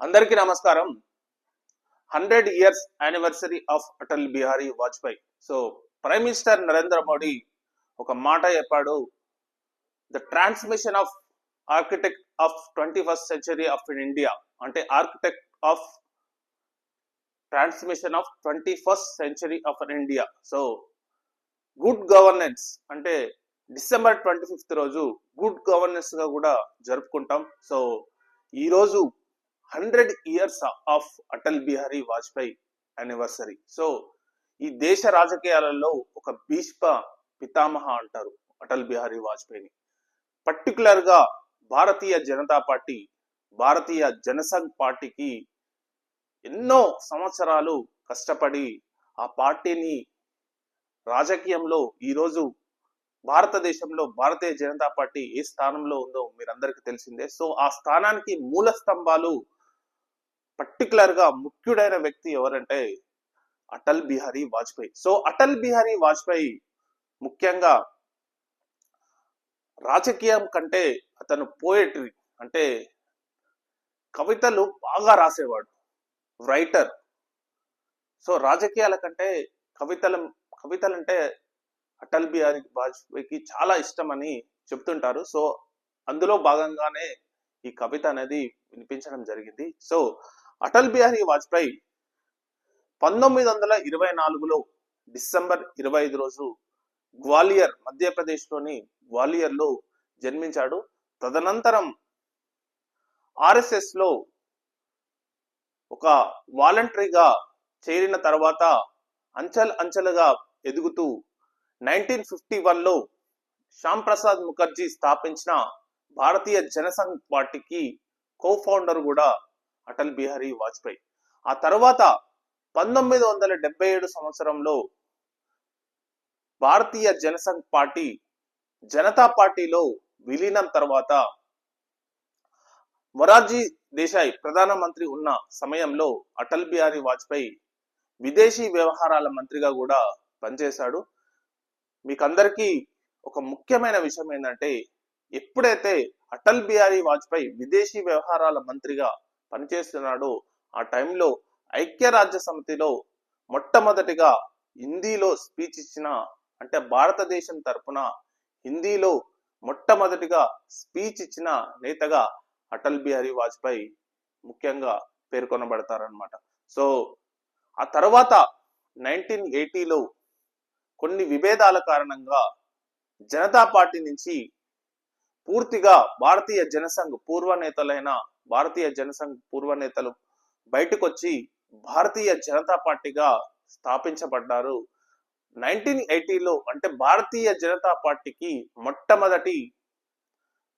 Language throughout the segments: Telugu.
అందరికీ నమస్కారం. 100 years anniversary of Atal Bihari Vajpayee. So prime minister Narendra Modi ఒక మాట చెప్పాడు, the transmission of architect of 21st century of India, అంటే architect of transmission of 21st century of India. So good governance అంటే December 25th రోజు గుడ్ గవర్నెన్స్ గా కూడా జరుపుకుంటాం. సో ఈ రోజు 100 years of Atal Bihari Vajpayee anniversary. So ఈ దేశ రాజకీయాలలో ఒక భీష్మ పితామహ అంటారు అటల్ బిహారీ వాజ్పేయిని. పర్టికులర్ గా భారతీయ జనతా పార్టీ, భారతీయ జనసంఘ్ పార్టీకి ఎన్నో సంవత్సరాలు కష్టపడి ఆ పార్టీని రాజకీయంలో ఈరోజు భారతదేశంలో భారతీయ జనతా పార్టీ ఏ స్థానంలో ఉందో మీరందరికీ తెలిసిందే. సో ఆ స్థానానికి మూల స్తంభాలు పర్టికులర్ గా ముఖ్యుడైన వ్యక్తి ఎవరంటే అటల్ బిహారీ వాజ్పేయి. సో అటల్ బిహారీ వాజ్పేయి ముఖ్యంగా రాజకీయం కంటే అతను పోయట్రీ అంటే కవితలు బాగా రాసేవాడు, రైటర్. సో రాజకీయాల కంటే కవితలంటే అటల్ బిహారీ వాజ్పేయికి చాలా ఇష్టం అని చెప్తుంటారు. సో అందులో భాగంగానే ఈ కవిత అనేది వినిపించడం జరిగింది. సో అటల్ బిహారీ వాజ్పేయి 1924లో December 25 రోజు గ్వాలియర్, మధ్యప్రదేశ్ లోని గ్వాలియర్ లో జన్మించాడు. తదనంతరం ఆర్ఎస్ఎస్ లో ఒక వాలంటరీగా చేరిన తర్వాత అంచెలుగా ఎదుగుతూ 1951లో శ్యామ్ ప్రసాద్ ముఖర్జీ స్థాపించిన భారతీయ జనసంఘ్ పార్టీకి కో ఫౌండర్ కూడా అటల్ బిహారీ వాజ్పేయి. ఆ తర్వాత 1977 సంవత్సరంలో భారతీయ జనసంఘ్ పార్టీ జనతా పార్టీలో విలీనం తర్వాత మొరార్జీ దేశాయ్ ప్రధానమంత్రి ఉన్న సమయంలో అటల్ బిహారీ వాజ్పేయి విదేశీ వ్యవహారాల మంత్రిగా కూడా పనిచేశాడు. మీకు అందరికీ ఒక ముఖ్యమైన విషయం ఏంటంటే, ఎప్పుడైతే అటల్ బిహారీ వాజ్పేయి విదేశీ వ్యవహారాల మంత్రిగా పనిచేస్తున్నాడో ఆ టైంలో ఐక్యరాజ్య సమితిలో మొట్టమొదటిగా హిందీలో స్పీచ్ ఇచ్చిన, అంటే భారతదేశం తరపున హిందీలో మొట్టమొదటిగా స్పీచ్ ఇచ్చిన నేతగా అటల్ బిహారీ వాజ్పేయి ముఖ్యంగా పేర్కొనబడతారనమాట. సో ఆ తర్వాత 1980లో కొన్ని విభేదాల కారణంగా జనతా పార్టీ నుంచి పూర్తిగా భారతీయ జనసంఘ్ పూర్వ నేతలు బయటకు వచ్చి భారతీయ జనతా పార్టీగా స్థాపించబడ్డారు. 1980లో అంటే భారతీయ జనతా పార్టీకి మొట్టమొదటి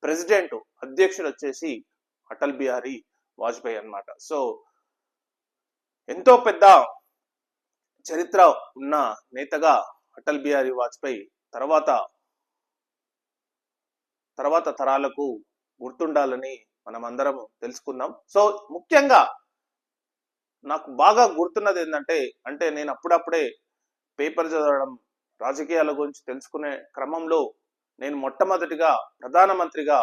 ప్రెసిడెంట్, అధ్యక్షుడు వచ్చేసి అటల్ బిహారీ వాజ్పేయి అన్నమాట. సో ఎంతో పెద్ద చరిత్ర ఉన్న నేతగా అటల్ బిహారీ వాజ్పేయి తర్వాత తరాలకు గుర్తుండాలని మనం అందరం తెలుసుకుందాం. సో ముఖ్యంగా నాకు బాగా గుర్తున్నది ఏంటంటే, నేను అప్పుడప్పుడే పేపర్ చదవడం, రాజకీయాల గురించి తెలుసుకునే క్రమంలో నేను మొట్టమొదటిగా ప్రధానమంత్రిగా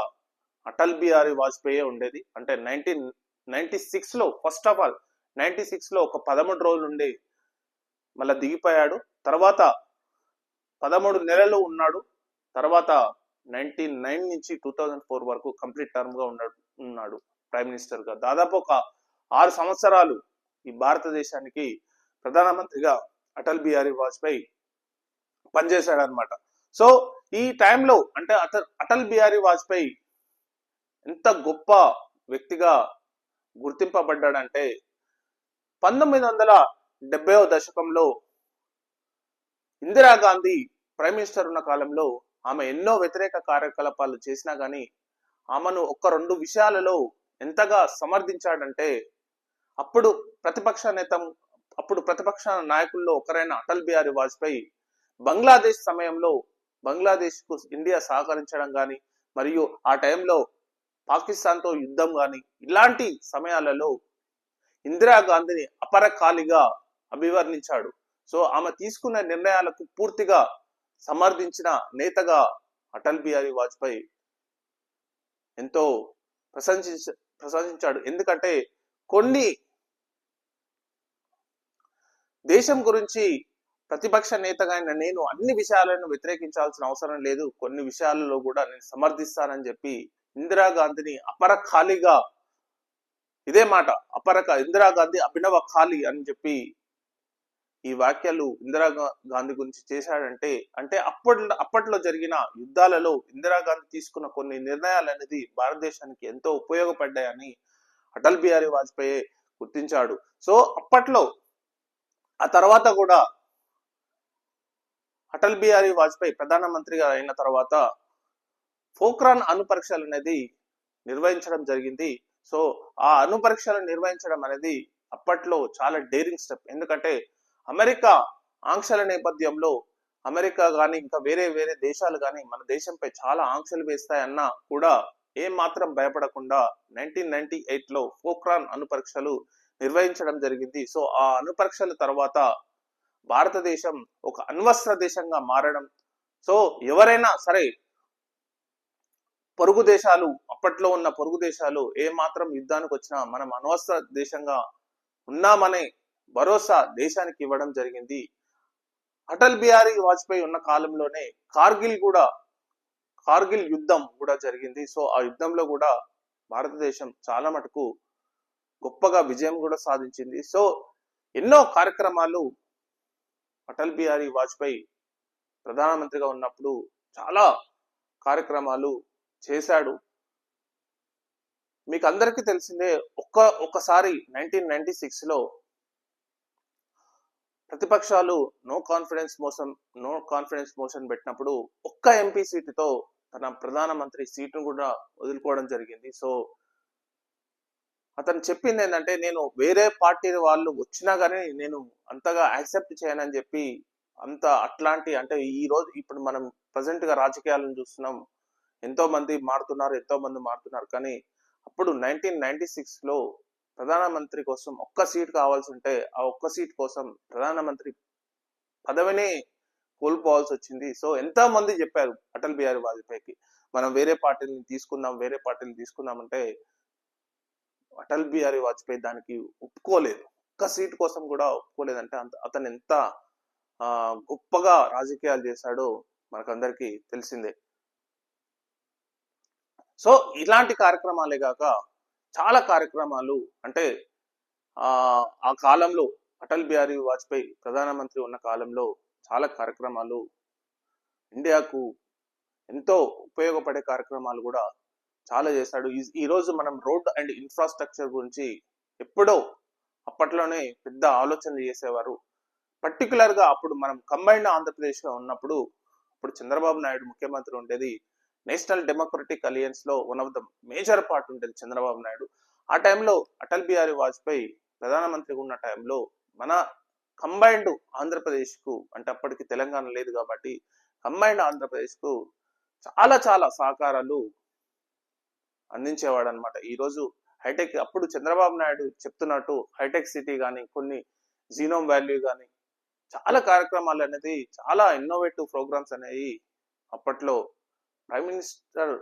అటల్ బిహారీ వాజ్పేయి ఉండేది. అంటే 1996లో ఫస్ట్ ఆఫ్ ఆల్ 96లో ఒక 13 రోజులు ఉండి మళ్ళీ దిగిపోయాడు. తర్వాత 13 నెలలు ఉన్నాడు. తర్వాత 1999 నుంచి 2004 వరకు కంప్లీట్ టర్మ్ గా ఉన్నాడు ప్రైమ్ మినిస్టర్ గా. దాదాపు ఒక 6 సంవత్సరాలు ఈ భారతదేశానికి ప్రధానమంత్రిగా అటల్ బిహారీ వాజ్పేయి పనిచేశాడు అనమాట. సో ఈ టైంలో అంటే అటల్ బిహారీ వాజ్పేయి ఎంత గొప్ప వ్యక్తిగా గుర్తింపబడ్డాడంటే, 1970వ దశకంలో ఇందిరాగాంధీ ప్రైమ్ మినిస్టర్ ఉన్న కాలంలో ఆమె ఎన్నో వ్యతిరేక కార్యకలాపాలు చేసినా గానీ ఆమెను 1-2 విషయాలలో ఎంతగా సమర్థించాడంటే, అప్పుడు ప్రతిపక్ష నాయకుల్లో ఒకరైన అటల్ బిహారీ వాజ్పేయి బంగ్లాదేశ్ సమయంలో బంగ్లాదేశ్ కు ఇండియా సహకరించడం కానీ, మరియు ఆ టైంలో పాకిస్తాన్ తో యుద్ధం కానీ, ఇలాంటి సమయాలలో ఇందిరాగాంధీని అపరకాలిగా అభివర్ణించాడు. సో ఆమె తీసుకున్న నిర్ణయాలకు పూర్తిగా సమర్థించిన నేతగా అటల్ బిహారీ వాజ్పేయి ఎంతో ప్రశంసించాడు. ఎందుకంటే కొన్ని దేశం గురించి ప్రతిపక్ష నేతగా అయిన నేను అన్ని విషయాలను వ్యతిరేకించాల్సిన అవసరం లేదు, కొన్ని విషయాలలో కూడా నేను సమర్థిస్తానని చెప్పి ఇందిరాగాంధీని ఖాళీగా, ఇదే మాట ఇందిరాగాంధీ అభినవ ఖాళీ అని చెప్పి ఈ వ్యాఖ్యలు ఇందిరాగాంధీ గురించి చేశాడంటే అంటే అప్పట్లో జరిగిన యుద్ధాలలో ఇందిరాగాంధీ తీసుకున్న కొన్ని నిర్ణయాలు అనేది భారతదేశానికి ఎంతో ఉపయోగపడ్డాయని అటల్ బిహారీ వాజ్పేయి గుర్తించాడు. సో అప్పట్లో ఆ తర్వాత కూడా అటల్ బిహారీ వాజ్పేయి ప్రధానమంత్రిగా అయిన తర్వాత పోఖ్రాన్ అణు పరీక్షలు అనేది నిర్వహించడం జరిగింది. సో ఆ అణు పరీక్షలు నిర్వహించడం అనేది అప్పట్లో చాలా డేరింగ్ స్టెప్. ఎందుకంటే అమెరికా ఆంక్షల నేపథ్యంలో అమెరికా కానీ ఇంకా వేరే వేరే దేశాలు కానీ మన దేశంపై చాలా ఆంక్షలు వేస్తాయన్నా కూడా ఏం మాత్రం భయపడకుండా 1998లో పోఖ్రాన్ అణు పరీక్షలు నిర్వహించడం జరిగింది. సో ఆ అణు పరీక్షల తర్వాత భారతదేశం ఒక అణ్వస్త్ర దేశంగా మారడం. సో ఎవరైనా సరే పొరుగు దేశాలు, అప్పట్లో ఉన్న పొరుగు దేశాలు ఏ మాత్రం యుద్ధానికి వచ్చినా మనం అణ్వస్త్ర దేశంగా ఉన్నామనే భరోసా దేశానికి ఇవ్వడం జరిగింది. అటల్ బిహారీ వాజ్పేయి ఉన్న కాలంలోనే కార్గిల్ యుద్ధం కూడా జరిగింది. సో ఆ యుద్ధంలో కూడా భారతదేశం చాలా మటుకు గొప్పగా విజయం కూడా సాధించింది. సో ఎన్నో కార్యక్రమాలు అటల్ బిహారీ వాజ్పేయి ప్రధానమంత్రిగా ఉన్నప్పుడు చాలా కార్యక్రమాలు చేశాడు. మీకు అందరికీ తెలిసిందే, ఒకసారి 1996లో ప్రతిపక్షాలు నో కాన్ఫిడెన్స్ మోషన్ పెట్టినప్పుడు ఒక్క ఎంపీ సీటుతో తన ప్రధానమంత్రి సీటును కూడా వదులుకోవడం జరిగింది. సో అతను చెప్పింది ఏంటంటే, నేను వేరే పార్టీ వాళ్ళు వచ్చినా కానీ నేను అంతగా యాక్సెప్ట్ చేయనని చెప్పి, అట్లాంటి అంటే ఈ రోజు ఇప్పుడు మనం ప్రజెంట్ గా రాజకీయాలను చూస్తున్నాం, ఎంతో మంది మారుతున్నారు. కానీ అప్పుడు 1996లో ప్రధానమంత్రి కోసం ఒక్క సీట్ కావాల్సి ఉంటే ఆ ఒక్క సీట్ కోసం ప్రధానమంత్రి పదవిని కోల్పోవాల్సి వచ్చింది. సో ఎంతో మంది చెప్పారు అటల్ బిహారీ వాజ్పేయికి, మనం వేరే పార్టీని తీసుకుందాం అంటే అటల్ బిహారీ వాజ్పేయి దానికి ఒప్పుకోలేదు. ఒక్క సీట్ కోసం కూడా ఒప్పుకోలేదంటే అతను ఎంత గొప్పగా రాజకీయాలు చేశాడో మనకందరికీ తెలిసిందే. సో ఇలాంటి కార్యక్రమాలే కాక చాలా కార్యక్రమాలు, అంటే ఆ కాలంలో అటల్ బిహారీ వాజ్పేయి ప్రధానమంత్రి ఉన్న కాలంలో చాలా కార్యక్రమాలు, ఇండియాకు ఎంతో ఉపయోగపడే కార్యక్రమాలు కూడా చాలా చేశాడు. ఈ రోజు మనం రోడ్ అండ్ ఇన్ఫ్రాస్ట్రక్చర్ గురించి ఎప్పుడో అప్పట్లోనే పెద్ద ఆలోచనలు చేసేవారు. పర్టికులర్ గా అప్పుడు మనం కంబైన్డ్ ఆంధ్రప్రదేశ్ లో ఉన్నప్పుడు, అప్పుడు చంద్రబాబు నాయుడు ముఖ్యమంత్రి ఉండేది. నేషనల్ డెమోక్రటిక్ అలయన్స్ లో one of the major part ఉండేది చంద్రబాబు నాయుడు. ఆ టైంలో అటల్ బిహారీ వాజ్పేయి ప్రధానమంత్రిగా ఉన్న టైంలో మన కంబైన్డ్ ఆంధ్రప్రదేశ్ కు, అంటే అప్పటికి తెలంగాణ లేదు కాబట్టి కంబైన్డ్ ఆంధ్రప్రదేశ్ కు చాలా సహకారాలు అందించేవాడు అనమాట. ఈ రోజు హైటెక్, అప్పుడు చంద్రబాబు నాయుడు చెప్తున్నట్టు హైటెక్ సిటీ కానీ, కొన్ని జీనోమ్ వాల్యూ కానీ, చాలా కార్యక్రమాలు అనేది, చాలా ఇన్నోవేటివ్ ప్రోగ్రామ్స్ అనేవి అప్పట్లో ప్రైమ్ మినిస్టర్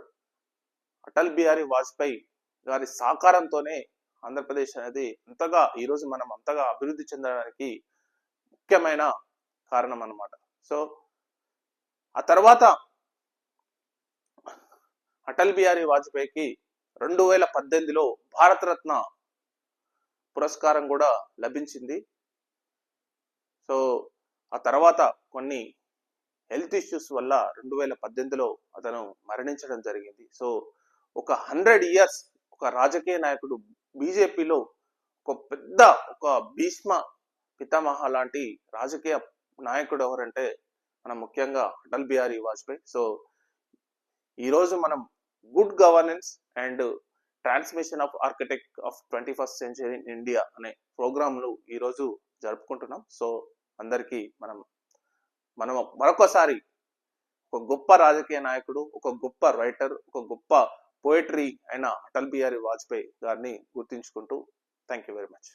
అటల్ బిహారీ వాజ్పేయి గారి సహకారంతోనే ఆంధ్రప్రదేశ్ అనేది ఈరోజు మనం అంతగా అభివృద్ధి చెందడానికి ముఖ్యమైన కారణం అన్నమాట. సో ఆ తర్వాత అటల్ బిహారీ వాజ్పేయికి 2018లో భారతరత్న పురస్కారం కూడా లభించింది. సో ఆ తర్వాత కొన్ని హెల్త్ ఇష్యూస్ వల్ల 2018లో అతను మరణించడం జరిగింది. సో ఒక 100 years ఒక రాజకీయ నాయకుడు, బీజేపీలో ఒక భీష్మ పితామహ లాంటి రాజకీయ నాయకుడు ఎవరంటే మనం ముఖ్యంగా అటల్ బిహారీ వాజ్పేయి. సో ఈరోజు మనం good governance and transmission of architect of 21st century in India అనే ప్రోగ్రాంలు ఈరోజు జరుపుకుంటున్నాం. సో అందరికీ మనం మరొకసారి ఒక గొప్ప రాజకీయ నాయకుడు, ఒక గొప్ప రైటర్, ఒక గొప్ప పోయిటరీ అయిన అటల్ బిహారీ వాజ్పేయి గారిని గుర్తించుకుంటూ థ్యాంక్ యూ వెరీ మచ్.